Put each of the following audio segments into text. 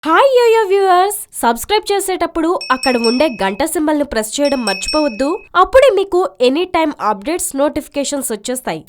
Hi yo-yo viewers, subscribe చేసేటప్పుడు అక్కడ ఉండే గంట సింబల్ ని ప్రెస్ చేయడం మర్చిపోవద్దు. అప్పుడే మీకు ఎనీ టైం అప్డేట్స్ నోటిఫికేషన్స్ వచ్చేస్తాయి.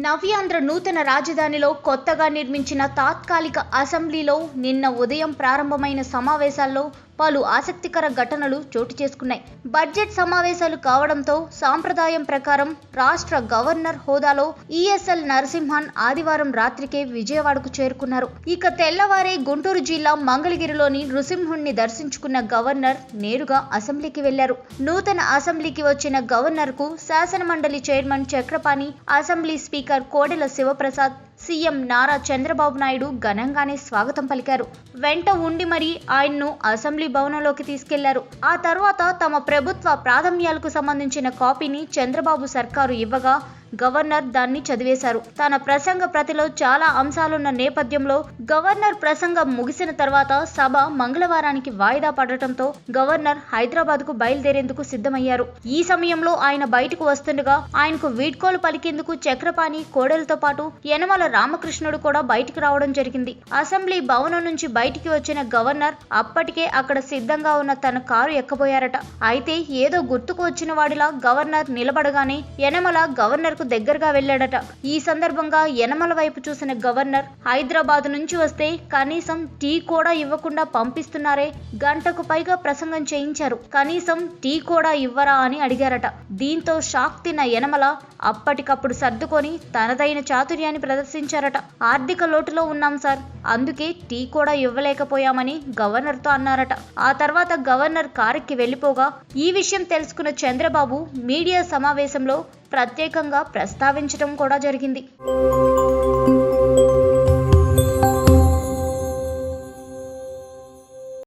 నవ్యాంధ్ర నూతన రాజధానిలో కొత్తగా నిర్మించిన తాత్కాలిక అసెంబ్లీలో నిన్న ఉదయం ప్రారంభమైన సమావేశాల్లో పలు ఆసక్తికర ఘటనలు చోటు చేసుకున్నాయి. బడ్జెట్ సమావేశాలు కావడంతో సాంప్రదాయం ప్రకారం రాష్ట్ర గవర్నర్ హోదాలో ఈఎస్ఎల్ నరసింహన్ ఆదివారం రాత్రికే విజయవాడకు చేరుకున్నారు. ఇక తెల్లవారే గుంటూరు జిల్లా మంగళగిరిలోని నృసింహుణ్ణి దర్శించుకున్న గవర్నర్ నేరుగా అసెంబ్లీకి వెళ్లారు. నూతన అసెంబ్లీకి వచ్చిన గవర్నర్ కు శాసనమండలి chairman Chakrapani, assembly speaker Kodela Sivaprasad, CM Nara Chandrababu Naidu ఘనంగానే స్వాగతం పలికారు. వెంట ఉండి మరీ ఆయన్ను అసెంబ్లీ భవనంలోకి తీసుకెళ్లారు. ఆ తర్వాత తమ ప్రభుత్వ ప్రాధాన్యాలకు సంబంధించిన కాపీని చంద్రబాబు సర్కారు ఇవ్వగా గవర్నర్ దాన్ని చదివేశారు. తన ప్రసంగ ప్రతిలో చాలా అంశాలున్న నేపథ్యంలో గవర్నర్ ప్రసంగం ముగిసిన తర్వాత సభ మంగళవారానికి వాయిదా పడటంతో గవర్నర్ హైదరాబాద్ కు బయలుదేరేందుకు సిద్ధమయ్యారు. ఈ సమయంలో ఆయన బయటకు వస్తుండగా ఆయనకు వీడ్కోలు పలికేందుకు చక్రపాణి, కోడెలతో పాటు యనమల రామకృష్ణుడు కూడా బయటికి రావడం జరిగింది. అసెంబ్లీ భవనం నుంచి బయటికి వచ్చిన గవర్నర్ అప్పటికే అక్కడ సిద్ధంగా ఉన్న తన కారు ఎక్కబోయారట. అయితే ఏదో గుర్తుకు వచ్చిన వాడిలా గవర్నర్ నిలబడగానే యనమల గవర్నర్ కు దగ్గరగా వెళ్లాడట. ఈ సందర్భంగా యనమల వైపు చూసిన గవర్నర్, హైదరాబాద్ నుంచి వస్తే కనీసం టీ కూడా ఇవ్వకుండా పంపిస్తున్నారే, గంటకు పైగా ప్రసంగం చేయించారు, కనీసం టీ కూడా ఇవ్వరా అని అడిగారట. దీంతో షాక్ తిన్న యనమల అప్పటికప్పుడు సర్దుకొని తనదైన చాతుర్యాన్ని ప్రదర్శించారట. ఆర్థిక లోటులో ఉన్నాం సార్, అందుకే టీ కూడా ఇవ్వలేకపోయామని గవర్నర్ తో అన్నారట. ఆ తర్వాత గవర్నర్ కారెక్కి వెళ్లిపోగా ఈ విషయం తెలుసుకున్న చంద్రబాబు మీడియా సమావేశంలో ప్రత్యేకంగా ప్రస్తావించడం కూడా జరిగింది.